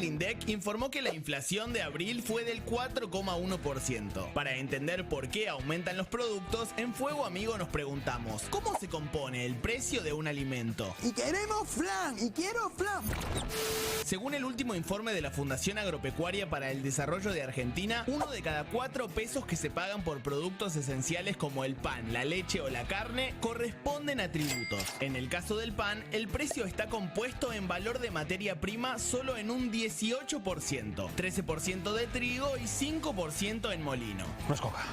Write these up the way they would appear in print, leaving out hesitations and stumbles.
INDEC informó que la inflación de abril fue del 4,1%. Para entender por qué aumentan los productos, en Fuego Amigo nos preguntamos, ¿cómo se compone el precio de un alimento? Y queremos flan, y quiero flan. Según el último informe de la Fundación Agropecuaria para el Desarrollo de Argentina, 1 de cada 4 pesos que se pagan por productos esenciales como el pan, la leche o la carne corresponden a tributos. En el caso del pan, el precio está compuesto en valor de materia prima solo en un 18%, 13% de trigo y 5% en molino. No es coca.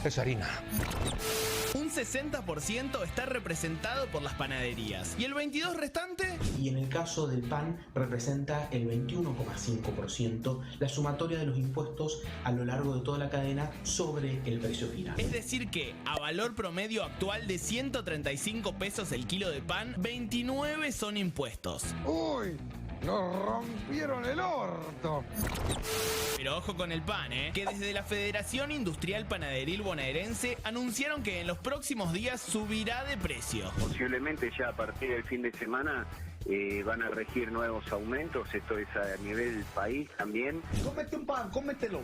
Es harina. Un 60% está representado por las panaderías. ¿Y el 22% restante? Y en el caso del pan representa el 21,5%, la sumatoria de los impuestos a lo largo de toda la cadena sobre el precio final. Es decir que, a valor promedio actual de 135 pesos el kilo de pan, 29 son impuestos. ¡Uy! ¡Nos rompieron el orto! Pero ojo con el pan, que desde la Federación Industrial Panaderil Bonaerense anunciaron que en los próximos días subirá de precio. Posiblemente ya a partir del fin de semana van a regir nuevos aumentos, esto es a nivel país también. Cómete un pan, cómetelo.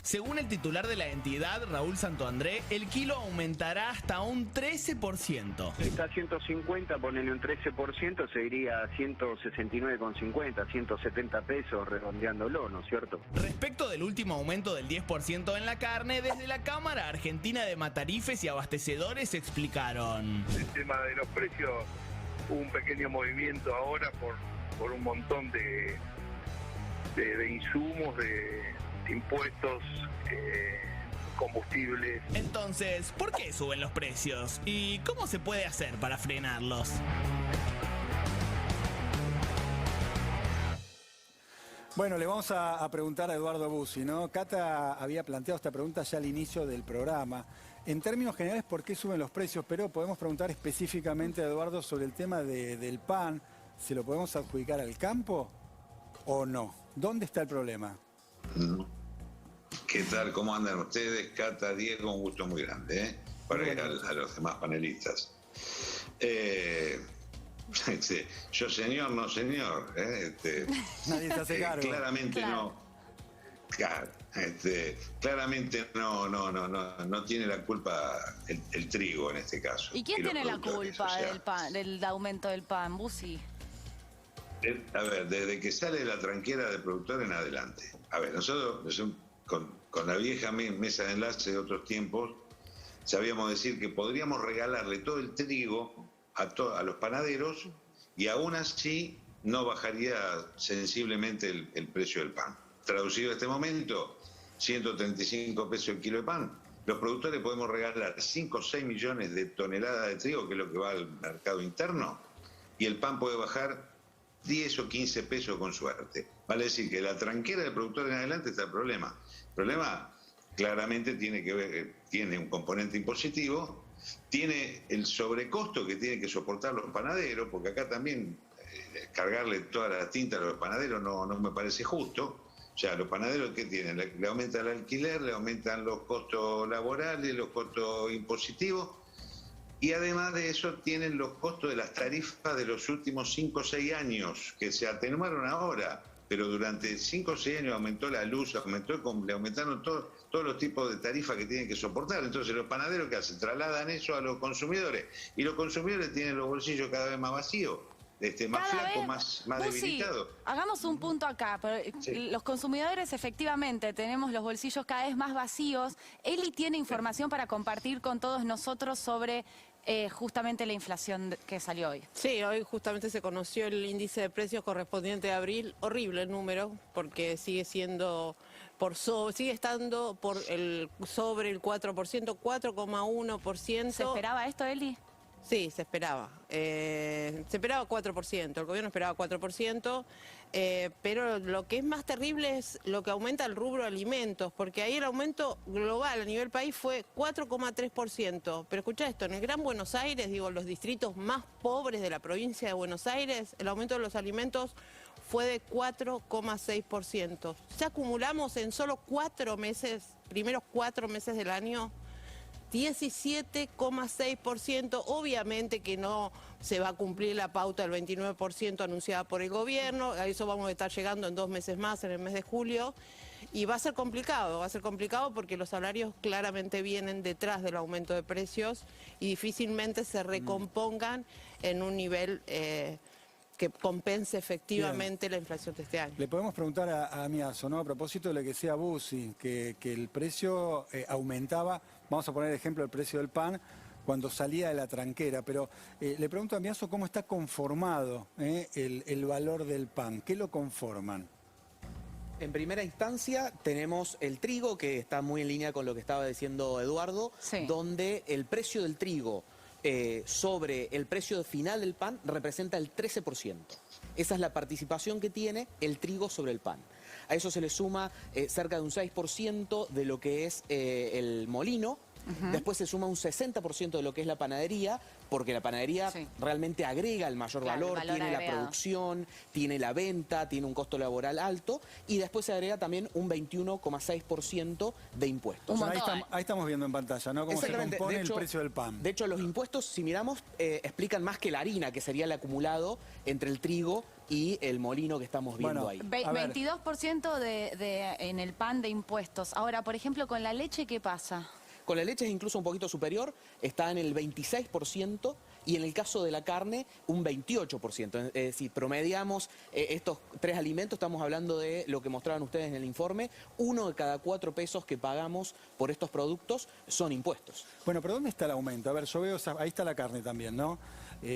Según el titular de la entidad, Raúl Santoandré, el kilo aumentará hasta un 13%. Está a 150, ponele un 13%, se iría a 169,50, 170 pesos redondeándolo, ¿no es cierto? Respecto del último aumento del 10% en la carne, desde la Cámara Argentina de Matarifes y Abastecedores explicaron. El tema de los precios, hubo un pequeño movimiento ahora por un montón de insumos, de impuestos, combustibles. Entonces, ¿por qué suben los precios? ¿Y cómo se puede hacer para frenarlos? Bueno, le vamos a preguntar a Eduardo Bussi, ¿no? Cata había planteado esta pregunta ya al inicio del programa. En términos generales, ¿por qué suben los precios? Pero podemos preguntar específicamente a Eduardo sobre el tema del pan. ¿Se lo podemos adjudicar al campo o no? ¿Dónde está el problema? ¿Qué tal? ¿Cómo andan ustedes? Cata, Diego, un gusto muy grande, para ir a los demás panelistas. Yo señor, no señor. Nadie se hace cargo. Claramente no. Claro, claramente no tiene la culpa el trigo en este caso. ¿Y quién tiene la culpa del aumento del pan, Bussi? A ver, desde que sale la tranquera del productor en adelante. A ver, nosotros con la vieja mesa de enlace de otros tiempos sabíamos decir que podríamos regalarle todo el trigo a los panaderos y aún así no bajaría sensiblemente el precio del pan. Traducido a este momento, 135 pesos el kilo de pan. Los productores podemos regalar 5 o 6 millones de toneladas de trigo, que es lo que va al mercado interno, y el pan puede bajar 10 o 15 pesos con suerte. Vale decir que la tranquera del productor en adelante está el problema. El problema claramente tiene un componente impositivo, tiene el sobrecosto que tienen que soportar los panaderos, porque acá también cargarle toda la tinta a los panaderos no me parece justo. O sea, los panaderos, ¿qué tienen? Le aumentan el alquiler, le aumentan los costos laborales, los costos impositivos, y además de eso tienen los costos de las tarifas de los últimos 5 o 6 años, que se atenuaron ahora, pero durante 5 o 6 años aumentó la luz, le aumentaron todos los tipos de tarifas que tienen que soportar. Entonces los panaderos, ¿qué hacen? Trasladan eso a los consumidores, y los consumidores tienen los bolsillos cada vez más vacíos. Más flaco, más debilitado. Hagamos un punto acá. Sí. Los consumidores efectivamente tenemos los bolsillos cada vez más vacíos. Eli tiene información para compartir con todos nosotros sobre justamente la inflación que salió hoy. Sí, hoy justamente se conoció el índice de precios correspondiente a abril. Horrible el número, porque sigue estando sobre el 4%, 4,1%. ¿Se esperaba esto, Eli? Sí, se esperaba. Se esperaba 4%, el gobierno esperaba 4%, pero lo que es más terrible es lo que aumenta el rubro alimentos, porque ahí el aumento global a nivel país fue 4,3%. Pero escuchá esto, en el Gran Buenos Aires, los distritos más pobres de la provincia de Buenos Aires, el aumento de los alimentos fue de 4,6%. Ya acumulamos en solo 4 meses, primeros 4 meses del año, 17,6%. Obviamente que no se va a cumplir la pauta del 29% anunciada por el gobierno. A eso vamos a estar llegando en 2 meses más, en el mes de julio. Y va a ser complicado porque los salarios claramente vienen detrás del aumento de precios y difícilmente se recompongan en un nivel que compense efectivamente la inflación de este año. Le podemos preguntar a Miazo, ¿no? A propósito de lo que decía Bussi, que el precio aumentaba, vamos a poner el ejemplo del precio del pan, cuando salía de la tranquera, pero le pregunto a Miazo cómo está conformado el valor del pan, ¿qué lo conforman? En primera instancia tenemos el trigo, que está muy en línea con lo que estaba diciendo Eduardo, sí, donde el precio del trigo sobre el precio final del pan representa el 13%. Esa es la participación que tiene el trigo sobre el pan. A eso se le suma cerca de un 6% de lo que es el molino. Después se suma un 60% de lo que es la panadería, porque la panadería realmente agrega el mayor valor, tiene la producción, tiene la venta, tiene un costo laboral alto, y después se agrega también un 21,6% de impuestos. Ahí estamos viendo en pantalla, ¿no? Cómo se compone el precio del pan. De hecho, los impuestos, si miramos, explican más que la harina, que sería el acumulado entre el trigo y el molino que estamos viendo ahí. 22% en el pan de impuestos. Ahora, por ejemplo, con la leche, ¿qué pasa? Con la leche es incluso un poquito superior, está en el 26%, y en el caso de la carne, un 28%. Si promediamos estos 3 alimentos, estamos hablando de lo que mostraban ustedes en el informe, 1 de cada 4 pesos que pagamos por estos productos son impuestos. Bueno, pero ¿dónde está el aumento? A ver, yo veo, ahí está la carne también, ¿no?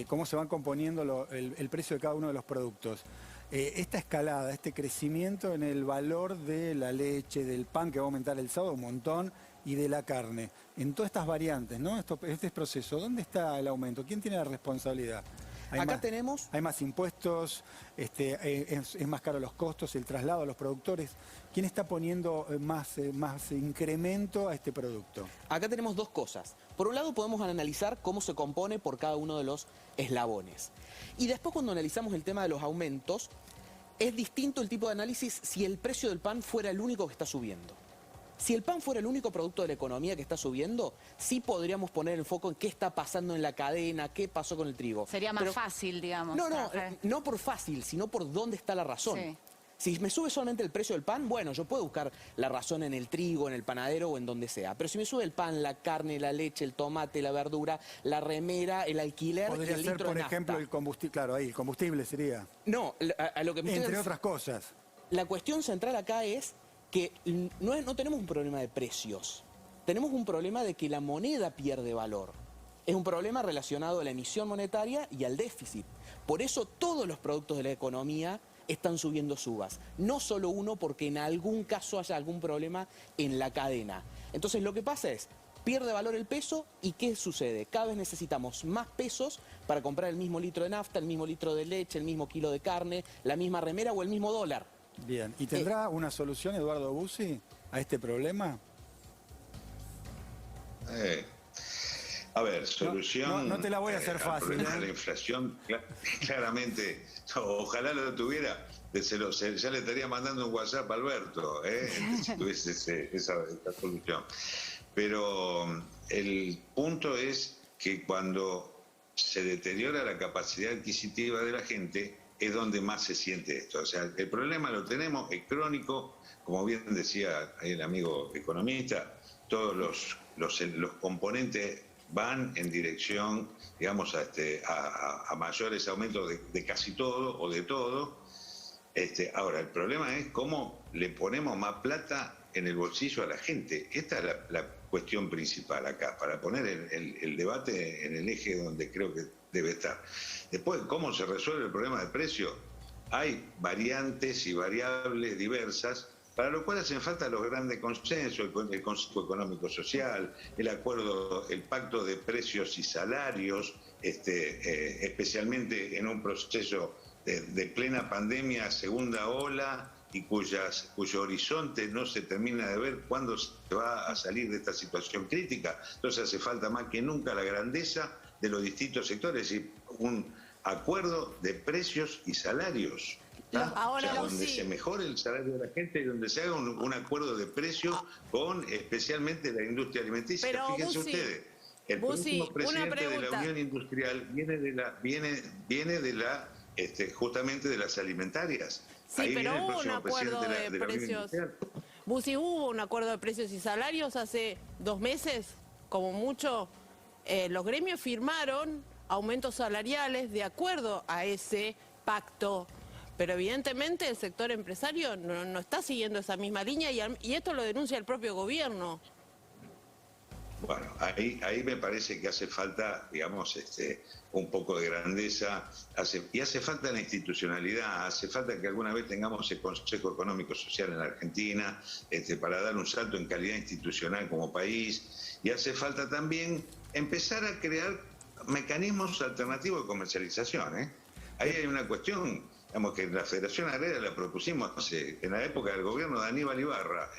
Cómo se van componiendo el precio de cada uno de los productos. Esta escalada, este crecimiento en el valor de la leche, del pan, que va a aumentar el sábado un montón, y de la carne. En todas estas variantes, ¿no? Este proceso, ¿dónde está el aumento? ¿Quién tiene la responsabilidad? Hay más impuestos, es más caro los costos, el traslado a los productores. ¿Quién está poniendo más incremento a este producto? Acá tenemos 2 cosas. Por un lado podemos analizar cómo se compone por cada uno de los eslabones. Y después, cuando analizamos el tema de los aumentos, es distinto el tipo de análisis si el precio del pan fuera el único que está subiendo. Si el pan fuera el único producto de la economía que está subiendo, sí podríamos poner el foco en qué está pasando en la cadena, qué pasó con el trigo. Sería más fácil, digamos. No por fácil, sino por dónde está la razón. Sí. Si me sube solamente el precio del pan, bueno, yo puedo buscar la razón en el trigo, en el panadero o en donde sea. Pero si me sube el pan, la carne, la leche, el tomate, la verdura, la remera, el alquiler y el litro de nafta. Podría ser, por ejemplo, el combustible, claro, ahí, el combustible sería. No, a lo que me entre otras cosas. La cuestión central acá es que no tenemos un problema de precios, tenemos un problema de que la moneda pierde valor. Es un problema relacionado a la emisión monetaria y al déficit. Por eso todos los productos de la economía están subiendo subas. No solo uno, porque en algún caso haya algún problema en la cadena. Entonces lo que pasa es, pierde valor el peso, ¿y qué sucede? Cada vez necesitamos más pesos para comprar el mismo litro de nafta, el mismo litro de leche, el mismo kilo de carne, la misma remera o el mismo dólar. Bien, ¿y tendrá una solución Eduardo Bussi a este problema? A ver, solución... No te la voy a hacer fácil. La inflación, claramente, ojalá lo tuviera, ya le estaría mandando un WhatsApp a Alberto, si tuviese esa solución. Pero el punto es que cuando se deteriora la capacidad adquisitiva de la gente, es donde más se siente esto. O sea, el problema lo tenemos, es crónico, como bien decía el amigo economista, todos los componentes van en dirección, digamos, a mayores aumentos de casi todo o de todo. Ahora, el problema es cómo le ponemos más plata en el bolsillo a la gente. Esta es la cuestión principal acá, para poner el debate en el eje donde creo que debe estar. Después, ¿cómo se resuelve el problema de precio? Hay variantes y variables diversas, para lo cual hacen falta los grandes consensos, el Consejo Económico Social, el acuerdo, el pacto de precios y salarios, especialmente en un proceso de plena pandemia, segunda ola, y cuyo horizonte no se termina de ver cuándo se va a salir de esta situación crítica. Entonces hace falta más que nunca la grandeza de los distintos sectores, y un acuerdo de precios y salarios. Ahora, donde se mejore el salario de la gente y donde se haga un acuerdo de precios con especialmente la industria alimenticia. Pero, fíjense ustedes, el próximo presidente de la Unión Industrial viene de la justamente de las alimentarias. Sí, ahí pero viene el hubo un próximo acuerdo presidente de la Unión precios. Industrial. Busi, hubo un acuerdo de precios y salarios hace 2 meses, como mucho. Los gremios firmaron aumentos salariales de acuerdo a ese pacto. Pero evidentemente el sector empresario no está siguiendo esa misma línea y esto lo denuncia el propio gobierno. Bueno, ahí me parece que hace falta, digamos, un poco de grandeza, y hace falta la institucionalidad, hace falta que alguna vez tengamos el Consejo Económico Social en la Argentina, para dar un salto en calidad institucional como país, y hace falta también empezar a crear mecanismos alternativos de comercialización, ¿eh? Ahí hay una cuestión, digamos, que la Federación Agraria la propusimos en la época del gobierno de Aníbal Ibarra,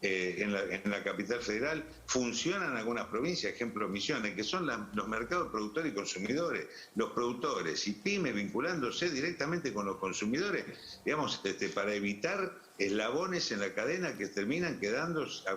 en la capital federal. Funcionan en algunas provincias, ejemplo Misiones, que son los mercados productores y consumidores, los productores y pymes vinculándose directamente con los consumidores, digamos, para evitar eslabones en la cadena que terminan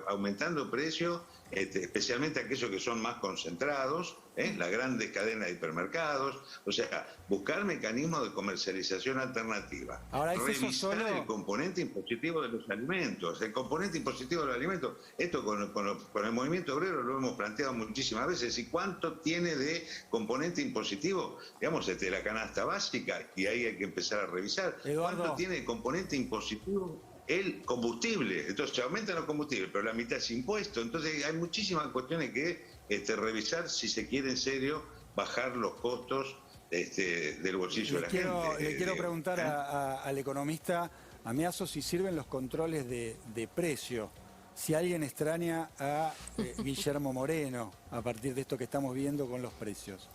aumentando precios, especialmente aquellos que son más concentrados, las grandes cadenas de hipermercados. O sea, buscar mecanismos de comercialización alternativa. Ahora, revisar el componente impositivo de los alimentos. El componente impositivo de los alimentos, esto con el movimiento obrero lo hemos planteado muchísimas veces. ¿Y cuánto tiene de componente impositivo? Digamos, la canasta básica, y ahí hay que empezar a revisar. Eduardo, ¿cuánto tiene de componente impositivo el combustible? Entonces se aumentan los combustibles, pero la mitad es impuesto. Entonces hay muchísimas cuestiones que revisar si se quiere en serio bajar los costos del bolsillo de la gente. Le quiero preguntar al economista Amiaso si sirven los controles de precio, si alguien extraña a Guillermo Moreno a partir de esto que estamos viendo con los precios.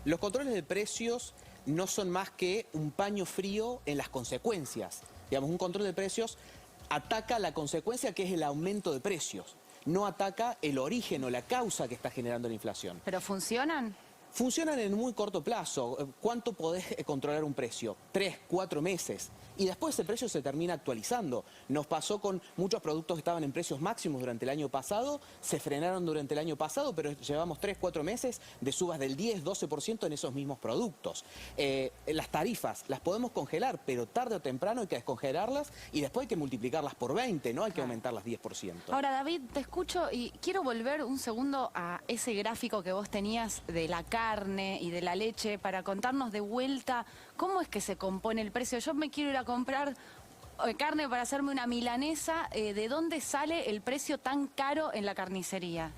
Los controles de precios no son más que un paño frío en las consecuencias. Digamos, un control de precios ataca la consecuencia, que es el aumento de precios. No ataca el origen o la causa que está generando la inflación. ¿Pero funcionan? Funcionan en muy corto plazo. ¿Cuánto podés controlar un precio? 3, 4 meses. Y después ese precio se termina actualizando. Nos pasó con muchos productos que estaban en precios máximos durante el año pasado, se frenaron durante el año pasado, pero llevamos 3, 4 meses de subas del 10, 12% en esos mismos productos. Las tarifas las podemos congelar, pero tarde o temprano hay que descongelarlas y después hay que multiplicarlas por 20, no hay que aumentarlas 10%. Ahora, David, te escucho y quiero volver un segundo a ese gráfico que vos tenías de la carne y de la leche para contarnos de vuelta cómo es que se compone el precio. Yo me quiero ir a comprar carne para hacerme una milanesa. ¿De dónde sale el precio tan caro en la carnicería?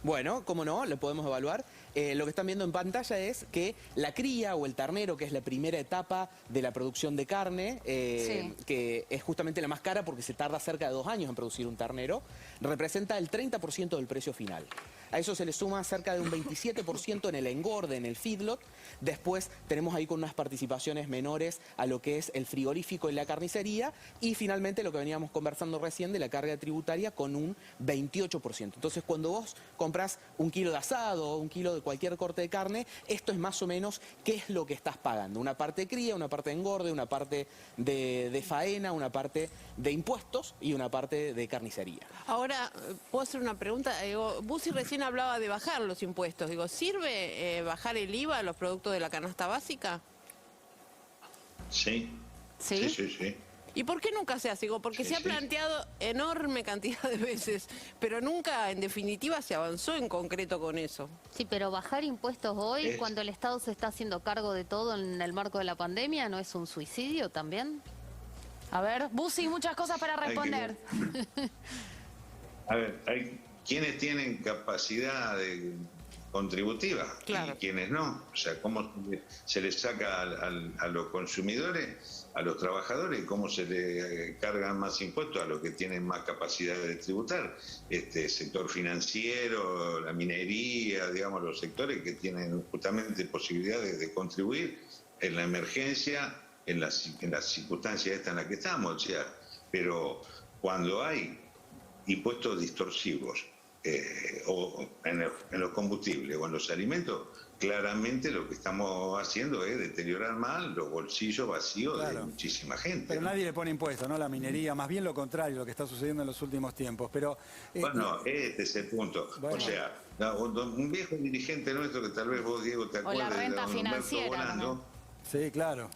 Bueno, cómo no, lo podemos evaluar. Lo que están viendo en pantalla es que la cría o el ternero, que es la primera etapa de la producción de carne, que es justamente la más cara porque se tarda cerca de 2 años en producir un ternero, representa el 30% del precio final. A eso se le suma cerca de un 27% en el engorde, en el feedlot. Después tenemos ahí con unas participaciones menores a lo que es el frigorífico y la carnicería. Y finalmente lo que veníamos conversando recién de la carga tributaria con un 28%. Entonces cuando vos compras un kilo de asado o un kilo de cualquier corte de carne, esto es más o menos qué es lo que estás pagando. Una parte de cría, una parte de engorde, una parte de faena, una parte de impuestos y una parte de carnicería. Ahora, ¿puedo hacer una pregunta? Digo, Busi recién hablaba de bajar los impuestos. Digo, ¿sirve bajar el IVA a los productos de la canasta básica? Sí. ¿Sí? Sí. ¿Y por qué nunca se hace? Digo, porque se ha planteado enorme cantidad de veces, pero nunca, en definitiva, se avanzó en concreto con eso. Sí, pero bajar impuestos hoy, cuando el Estado se está haciendo cargo de todo en el marco de la pandemia, ¿no es un suicidio también? A ver, Busi, muchas cosas para responder. A ver, hay quienes tienen capacidad contributiva y quienes no. O sea, cómo se les saca a los consumidores, a los trabajadores, cómo se le cargan más impuestos a los que tienen más capacidad de tributar. Sector financiero, la minería, digamos, los sectores que tienen justamente posibilidades de contribuir en la emergencia, en las circunstancias esta en la que estamos. O sea, pero cuando hay impuestos distorsivos o en los combustibles o en los alimentos, claramente lo que estamos haciendo es deteriorar más los bolsillos vacíos de muchísima gente. Pero nadie le pone impuestos, ¿no? La minería, más bien lo contrario, lo que está sucediendo en los últimos tiempos. Pero bueno, este es el punto. Bueno. O sea, un viejo dirigente nuestro que tal vez vos, Diego, te acuerdes, o la renta financiera. Sí, claro.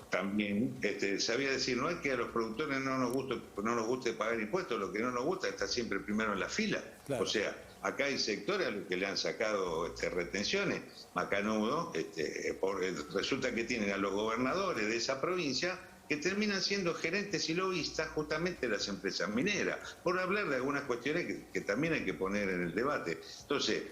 También sabía decir, no es que a los productores no nos guste pagar impuestos, lo que no nos gusta es estar siempre primero en la fila. Claro. O sea, acá hay sectores a los que le han sacado retenciones, macanudo, resulta que tienen a los gobernadores de esa provincia que terminan siendo gerentes y lobistas justamente de las empresas mineras, por hablar de algunas cuestiones que también hay que poner en el debate. Entonces,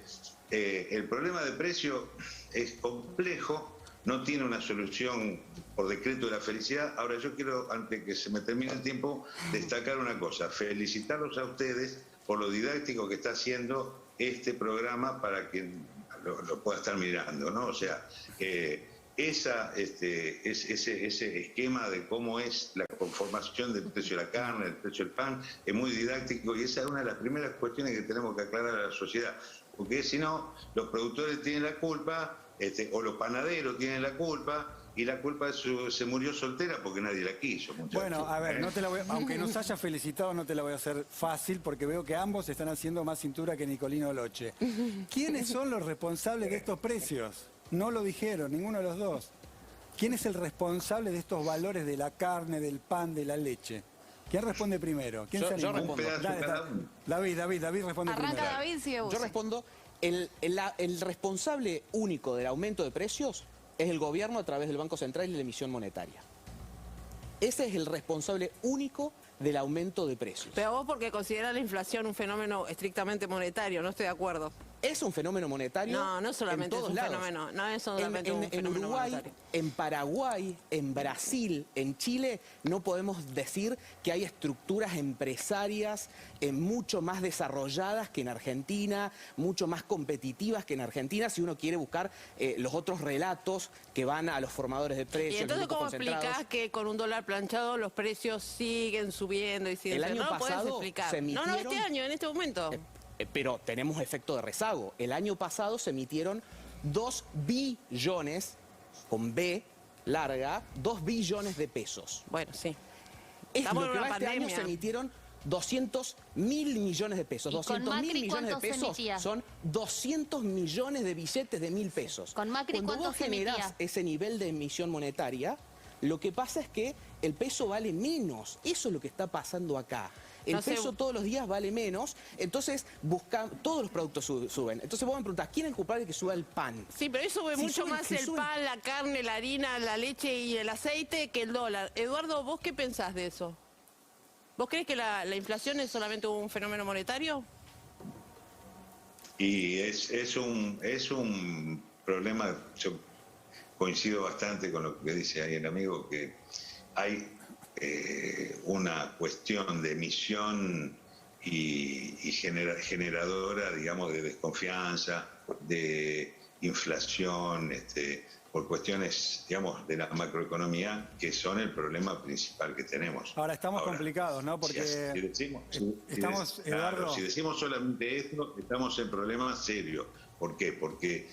el problema de precio es complejo, no tiene una solución por decreto de la felicidad. Ahora yo quiero, antes que se me termine el tiempo, destacar una cosa, felicitarlos a ustedes por lo didáctico que está haciendo este programa para quien lo pueda estar mirando, ¿no? O sea, ese esquema de cómo es la conformación del precio de la carne, del precio del pan, es muy didáctico y esa es una de las primeras cuestiones que tenemos que aclarar a la sociedad, porque si no, los productores tienen la culpa, o los panaderos tienen la culpa, y la culpa se murió soltera porque nadie la quiso. Bueno, a ver, aunque nos haya felicitado, no te la voy a hacer fácil, porque veo que ambos están haciendo más cintura que Nicolino Loche. ¿Quiénes son los responsables de estos precios? No lo dijeron, ninguno de los dos. ¿Quién es el responsable de estos valores de la carne, del pan, de la leche? ¿Quién responde primero? ¿Quién yo respondo. David responde primero. Arranca David, sigue vos. Yo respondo. El responsable único del aumento de precios es el gobierno a través del Banco Central y la emisión monetaria. Ese es el responsable único del aumento de precios. Pero vos porque considerás la inflación un fenómeno estrictamente monetario, no estoy de acuerdo. Es un fenómeno monetario. No solamente en todos es un lados. fenómeno, no es solamente un fenómeno en Uruguay, monetario. en Paraguay, en Brasil, en Chile, no podemos decir que hay estructuras empresarias mucho más desarrolladas que en Argentina, mucho más competitivas que en Argentina, si uno quiere buscar los otros relatos que van a los formadores de precios. ¿Y entonces cómo explicás que con un dólar planchado los precios siguen subiendo y siguen subiendo? El año pasado se emitieron... No, este año, en este momento. Pero tenemos efecto de rezago. El año pasado se emitieron 2 billones, con B larga, 2 billones de pesos. Bueno, sí. Lo que va este año se emitieron 200.000 millones de pesos. 200.000 millones de pesos son 200 millones de billetes de 1.000 pesos. ¿Con Macri cuando vos generás ese nivel de emisión monetaria, lo que pasa es que el peso vale menos. Eso es lo que está pasando acá. El peso todos los días vale menos, entonces todos los productos suben. Entonces vos me preguntás, ¿quién es el culpable de que suba el pan? Sí, pero eso sube mucho más el pan, la carne, la harina, la leche y el aceite que el dólar. Eduardo, ¿vos qué pensás de eso? ¿Vos crees que la inflación es solamente un fenómeno monetario? Y es un problema, yo coincido bastante con lo que dice ahí el amigo, que hay una cuestión de emisión y generadora, digamos, de desconfianza, de inflación, por cuestiones, digamos, de la macroeconomía, que son el problema principal que tenemos. Ahora estamos complicados, ¿no? Porque si decimos solamente esto, estamos en problemas serios. ¿Por qué? Porque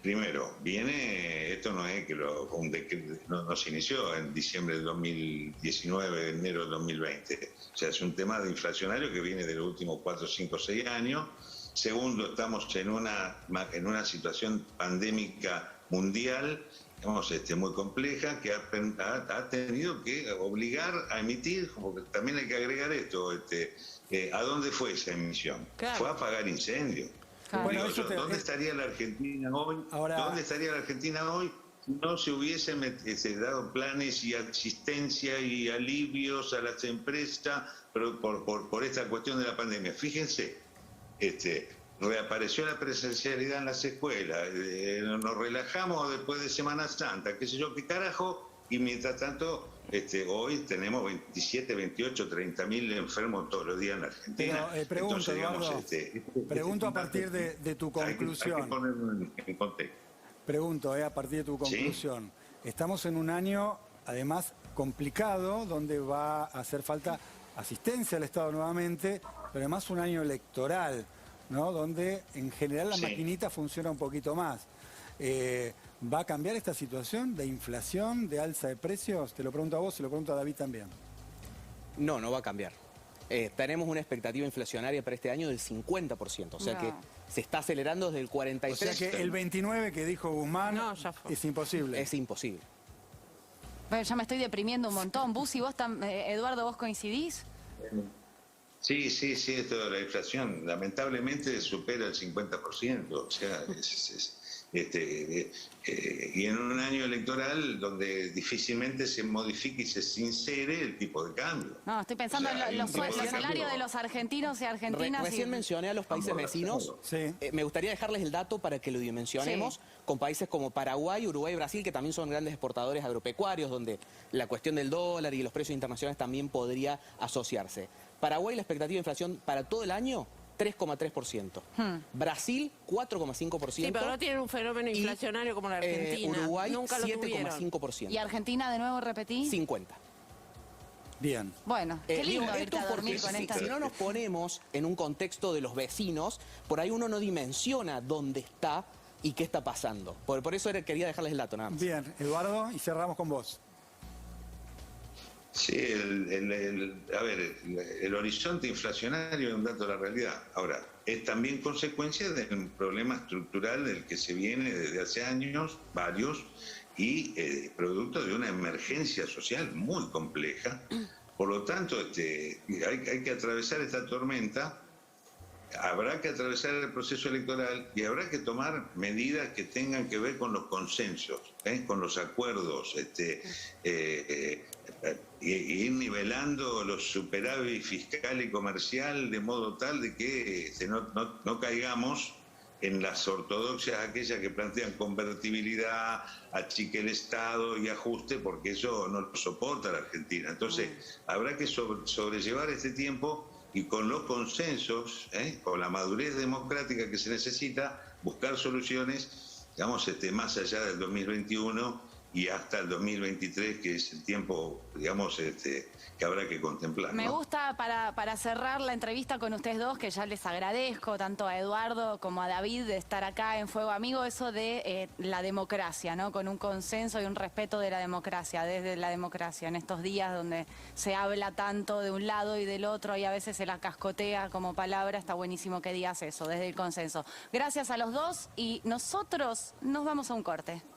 primero, esto no es que no se inició en diciembre del 2019, enero del 2020. O sea, es un tema de inflacionario que viene de los últimos 4, 5, 6 años. Segundo, estamos en una situación pandémica mundial, digamos, muy compleja, que ha tenido que obligar a emitir, porque también hay que agregar esto, ¿a dónde fue esa emisión? Claro. Fue a apagar incendios. Bueno, ¿dónde estaría la Argentina hoy? ¿Dónde estaría la Argentina hoy si no se hubiesen dado planes y asistencia y alivios a las empresas por esta cuestión de la pandemia? Fíjense, reapareció la presencialidad en las escuelas, nos relajamos después de Semana Santa, qué sé yo, qué carajo, y mientras tanto hoy tenemos 27, 28, 30.000 enfermos todos los días en la Argentina. Pero, pregunto, Eduardo, pregunto a partir de tu conclusión. Hay que ponerlo en contexto. Pregunto, a partir de tu conclusión. ¿Sí? Estamos en un año, además, complicado, donde va a hacer falta asistencia al Estado nuevamente, pero además un año electoral, ¿no? Donde en general la maquinita funciona un poquito más. ¿Va a cambiar esta situación de inflación, de alza de precios? Te lo pregunto a vos, se lo pregunto a David también. No, no va a cambiar. Tenemos una expectativa inflacionaria para este año del 50%, o sea que se está acelerando desde el 46%. O sea que el 29% que dijo Guzmán es imposible. Es imposible. Bueno, ya me estoy deprimiendo un montón. Busi, vos, Eduardo, ¿vos coincidís? Sí, esto de la inflación lamentablemente supera el 50%, o sea, y en un año electoral donde difícilmente se modifique y se sincere el tipo de cambio. No, estoy pensando en los salarios de los argentinos y argentinas. Recién mencioné a los países vecinos. Me gustaría dejarles el dato para que lo dimensionemos con países como Paraguay, Uruguay y Brasil, que también son grandes exportadores agropecuarios, donde la cuestión del dólar y los precios internacionales también podría asociarse. Paraguay, la expectativa de inflación para todo el año, 3,3%. Brasil, 4,5%. Sí, pero no tienen un fenómeno inflacionario como la Argentina. Uruguay, nunca lo 7,5%. ¿Y Argentina, de nuevo, repetí? 50%. Bien. Bueno, qué lindo irte a dormir con esta. Si no nos ponemos en un contexto de los vecinos, por ahí uno no dimensiona dónde está y qué está pasando. Por eso quería dejarles el dato nada más. Bien, Eduardo, y cerramos con vos. Sí, el horizonte inflacionario es un dato de la realidad. Ahora, es también consecuencia del problema estructural del que se viene desde hace años, varios, y producto de una emergencia social muy compleja. Por lo tanto, hay que atravesar esta tormenta, habrá que atravesar el proceso electoral y habrá que tomar medidas que tengan que ver con los consensos, con los acuerdos, y ir nivelando los superávit fiscal y comercial de modo tal de que no caigamos en las ortodoxias aquellas que plantean convertibilidad, achique el Estado y ajuste, porque eso no lo soporta la Argentina. Entonces, habrá que sobrellevar este tiempo y con los consensos, con la madurez democrática que se necesita, buscar soluciones, digamos, más allá del 2021 y hasta el 2023, que es el tiempo, digamos, que habrá que contemplar, ¿no? Me gusta para cerrar la entrevista con ustedes dos, que ya les agradezco tanto a Eduardo como a David de estar acá en Fuego Amigo, eso de la democracia, ¿no? Con un consenso y un respeto de la democracia, desde la democracia, en estos días donde se habla tanto de un lado y del otro y a veces se la cascotea como palabra, está buenísimo que digas eso, desde el consenso. Gracias a los dos y nosotros nos vamos a un corte.